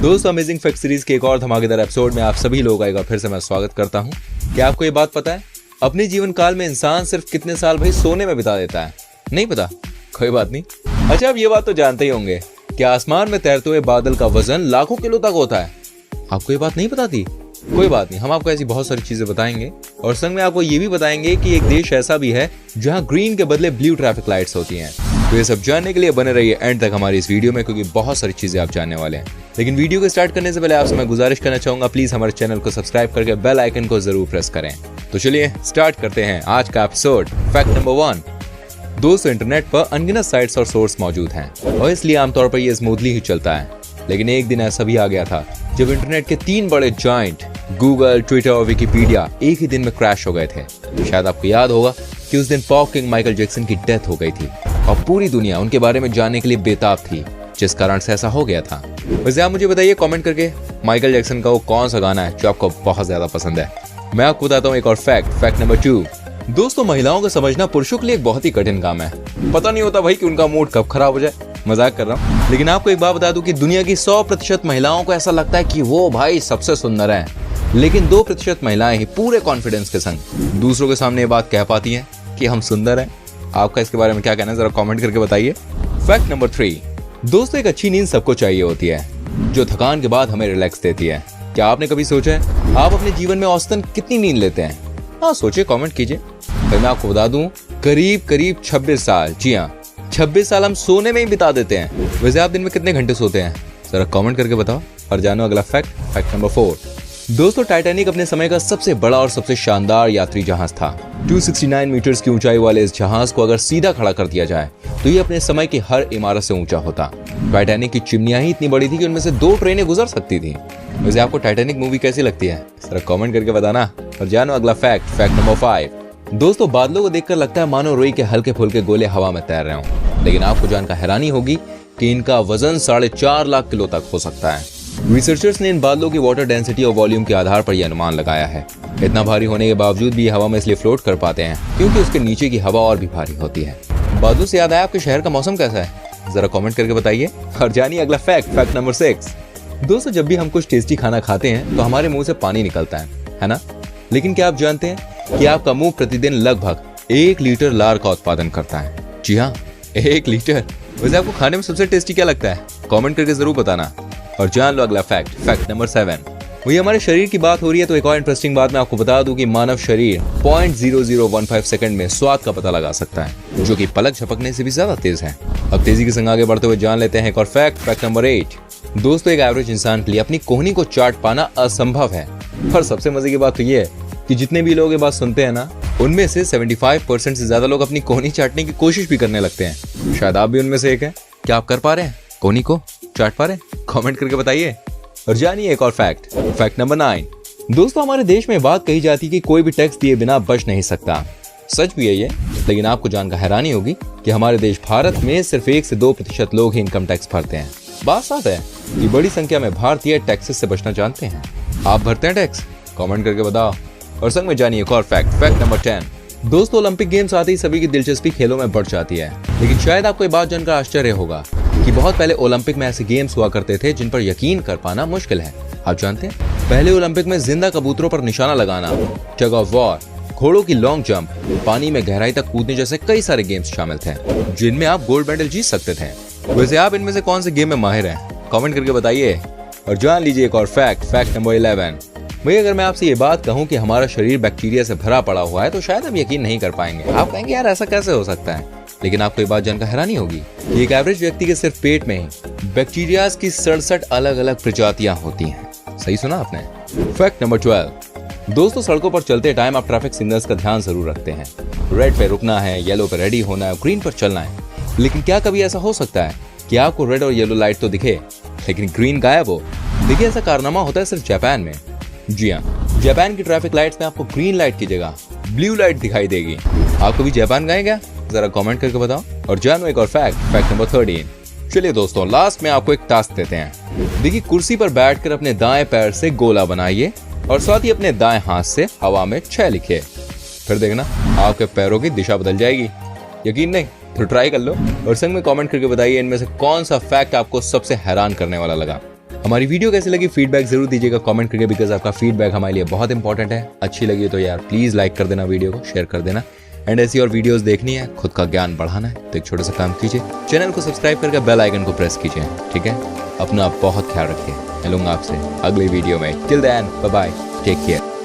दोस्तों, amazing fact series के एक और धमाकेदार एपिसोड में आप सभी लोगों का एक बार फिर से मैं स्वागत करता हूं। क्या आपको ये बात पता है, अपने जीवन काल में इंसान सिर्फ कितने साल भाई सोने में बिता देता है? नहीं पता? कोई बात नहीं। अच्छा, आप ये बात तो जानते ही होंगे कि आसमान में तैरते हुए बादल का वजन लाखों किलो तक होता है। आपको ये बात नहीं पता थी? कोई बात नहीं, हम आपको ऐसी बहुत सारी चीजें बताएंगे और संग में आपको ये भी बताएंगे कि एक देश ऐसा भी है जहां ग्रीन के बदले ब्लू ट्रैफिक लाइट्स होती हैं। तो ये सब जानने के लिए बने रहिए एंड तक हमारी इस वीडियो में, क्योंकि बहुत सारी चीजें आप जानने वाले हैं। लेकिन वीडियो को स्टार्ट करने से पहले आपसे मैं गुजारिश करना चाहूंगा, प्लीज हमारे चैनल को सब्सक्राइब करके बेल आइकन को जरूर प्रेस करें। तो चलिए स्टार्ट करते हैं आज का एपिसोड। Fact number 1। दोस्तों, इंटरनेट पर अनगिनत साइट्स और सोर्स मौजूद हैं और इसलिए आमतौर पर यह स्मूथली ही चलता है। लेकिन एक दिन ऐसा भी आ गया था जब इंटरनेट के 3 बड़े जायंट गूगल, ट्विटर और विकिपीडिया एक ही दिन में क्रैश हो गए थे। शायद आपको याद होगा कि उस दिन पॉप किंग माइकल जैक्सन की डेथ हो गई थी और पूरी दुनिया उनके बारे में जानने के लिए बेताब थी, जिस कारण से ऐसा हो गया था। वैसे आप मुझे बताइए कमेंट करके, माइकल जैक्सन का वो कौन सा गाना है जो आपको बहुत ज्यादा पसंद है? मैं आपको बताता हूँ एक और फैक्ट नंबर 2। दोस्तों, महिलाओं को समझना पुरुषों के लिए एक बहुत ही कठिन काम है। पता नहीं होता भाई कि उनका मूड कब खराब हो जाए। मजाक कर रहा हूँ, लेकिन आपको एक बात बता दूं कि दुनिया की 100% महिलाओं को ऐसा लगता है कि वो भाई सबसे सुंदर है, लेकिन 2% महिलाएं ही पूरे कॉन्फिडेंस के संग दूसरों के सामने ये बात कह पाती हैं कि हम सुंदर हैं। आपका इसके बारे में क्या कहना है, जरा कमेंट करके बताइए। Fact number 3। दोस्तों, एक अच्छी नींद सबको चाहिए होती है, जो थकान के बाद हमें रिलैक्स देती है। क्या आपने कभी सोचा है आप अपने जीवन में औसतन कितनी नींद लेते हैं? हाँ, सोचिए, कमेंट कीजिए। फिर मैं आपको बता दूं, करीब 26 साल। जी हाँ, 26 साल हम सोने में ही बिता देते हैं। वैसे आप दिन में कितने घंटे सोते हैं? जरा कमेंट करके बताओ। और जानो अगला फैक्ट नंबर 4। दोस्तों, टाइटैनिक अपने समय का सबसे बड़ा और सबसे शानदार यात्री जहाज था। 269 मीटर्स की ऊंचाई वाले इस जहाज को अगर सीधा खड़ा कर दिया जाए तो ये अपने समय की हर इमारत से ऊंचा होता। टाइटैनिक की चिमनियां ही इतनी बड़ी थी कि उनमें से 2 ट्रेनें गुजर सकती थी। वैसे आपको टाइटैनिक मूवी कैसी लगती है? जरा कमेंट करके बताना। और जानो अगला फैक्ट नंबर 5। दोस्तों, बादलों को देखकर लगता है मानो रुई के हल्के फुल्के गोले हवा में तैर रहे हों, लेकिन आपको जानकर हैरानी होगी कि इनका वजन 4.5 लाख किलो तक हो सकता है। रिसर्चर्स ने इन बादलों की वाटर डेंसिटी और वॉल्यूम के आधार पर यह अनुमान लगाया है। इतना भारी होने के बावजूद भी हवा में इसलिए फ्लोट कर पाते हैं क्योंकि उसके नीचे की हवा और भी भारी होती है। बादलों से याद आया, आपके शहर का मौसम कैसा है? जरा कमेंट करके बताइए। और जानिए अगला फैक्ट नंबर 6। दोस्तों, जब भी हम कुछ टेस्टी खाना खाते हैं तो हमारे मुंह से पानी निकलता है ना? लेकिन क्या आप जानते हैं कि आपका मुंह प्रतिदिन लगभग 1 लीटर लार का उत्पादन करता है? जी हाँ, 1 लीटर। वैसे आपको खाने में सबसे टेस्टी क्या लगता है? कमेंट करके जरूर बताना। और जान लो अगला फैक्ट नंबर 7। वही हमारे शरीर की बात हो रही है तो एक और इंटरेस्टिंग बात मैं आपको बता दूं कि मानव शरीर 0.0015 सेकंड में स्वाद का पता लगा सकता है, जो कि पलक झपकने से भी ज्यादा तेज है। अब तेजी के संग आगे बढ़ते हुए जान लेते हैं एक और फैक्ट नंबर 8। दोस्तों, एक एवरेज इंसान के लिए अपनी कोहनी को चाट पाना असंभव है। और सबसे मजे की बात तो ये है कि जितने भी लोग ये बात सुनते हैं ना, उनमें से 75% से ज्यादा लोग अपनी कोहनी चाटने की कोशिश भी करने लगते हैं। शायद आप भी उनमें से एक हैं। क्या आप कर पा रहे हैं? कोहनी को चाट पा रहे हैं? कमेंट करके बताइए। और जानिए एक और फैक्ट नंबर 9। दोस्तों, हमारे देश में बात कही जाती है कि कोई भी टैक्स दिए बिना बच नहीं सकता। सच भी है ये, लेकिन आपको जानकर हैरानी होगी कि हमारे देश भारत में सिर्फ 1 से 2% लोग ही इनकम टैक्स भरते हैं। बात साफ है कि बड़ी संख्या में भारतीय टैक्सेस से बचना जानते हैं। आप भरते हैं टैक्स? कमेंट करके बताओ। और संग में जानिए एक और फैक्ट नंबर 10। दोस्तों, ओलंपिक गेम्स आते ही सभी की दिलचस्पी खेलों में बढ़ जाती है, लेकिन शायद आपको ये बात जानकर आश्चर्य होगा कि बहुत पहले ओलंपिक में ऐसे गेम्स हुआ करते थे जिन पर यकीन कर पाना मुश्किल है। आप जानते हैं, पहले ओलंपिक में जिंदा कबूतरों पर निशाना लगाना, टग ऑफ वॉर, घोड़ों की लॉन्ग जंप, पानी में गहराई तक कूदने जैसे कई सारे गेम्स शामिल थे जिनमें आप गोल्ड मेडल जीत सकते थे। वैसे आप इनमें से कौन से गेम में माहिर हैं? कमेंट करके बताइए। और जान लीजिए एक और फैक्ट नंबर 11। भाई, अगर मैं आपसे ये बात कहूं कि हमारा शरीर बैक्टीरिया से भरा पड़ा हुआ है तो शायद आप यकीन नहीं कर पाएंगे। आप कहेंगे यार ऐसा कैसे हो सकता है? लेकिन आपको ये बात जानकर हैरानी होगी कि एक एवरेज व्यक्ति के सिर्फ पेट में ही बैक्टीरिया की 67 अलग अलग प्रजातियां होती हैं। सही सुना आपने। Fact number 12। दोस्तों, सड़कों पर चलते टाइम आप ट्रैफिक सिग्नल्स का ध्यान जरूर रखते हैं। रेड पे रुकना है, येलो पे रेडी होना है, ग्रीन पर चलना है। लेकिन क्या कभी ऐसा हो सकता है कि आपको रेड और येलो लाइट तो दिखे लेकिन ग्रीन गायब हो? देखिए, ऐसा कारनामा होता है सिर्फ जापान में। जी हाँ, जापान की ट्रैफिक लाइट्स में आपको ग्रीन लाइट की जगह ब्लू लाइट दिखाई देगी। आप कभी जापान गए क्या? जरा कमेंट करके बताओ। और जानो एक और फैक्ट नंबर 13। चलिए दोस्तों, लास्ट में आपको एक टास्क देते हैं। देखिए, कुर्सी पर बैठकर अपने दाएं पैर से गोला बनाइए और साथ ही अपने दाएं हाथ से हवा में 6 लिखिए। फिर देखना आपके पैरों की दिशा बदल जाएगी। यकीन नहीं तो ट्राई कर लो और संग में कमेंट करके बताइए इनमें से कौन सा फैक्ट आपको सबसे हैरान करने वाला लगा। हमारी वीडियो कैसी लगी फीडबैक जरूर दीजिएगा कमेंट करके, बिकॉज आपका फीडबैक हमारे लिए बहुत इंपॉर्टेंट है। अच्छी लगी तो यार प्लीज लाइक कर देना, वीडियो को शेयर कर देना। एंड ऐसी और वीडियोस देखनी है, खुद का ज्ञान बढ़ाना है तो एक छोटा सा काम कीजिए, चैनल को सब्सक्राइब करके बेल आइकन को प्रेस कीजिए। ठीक है, अपना बहुत ख्याल रखिए। मिलूंगा आपसे अगली वीडियो में। Till then bye bye, take care.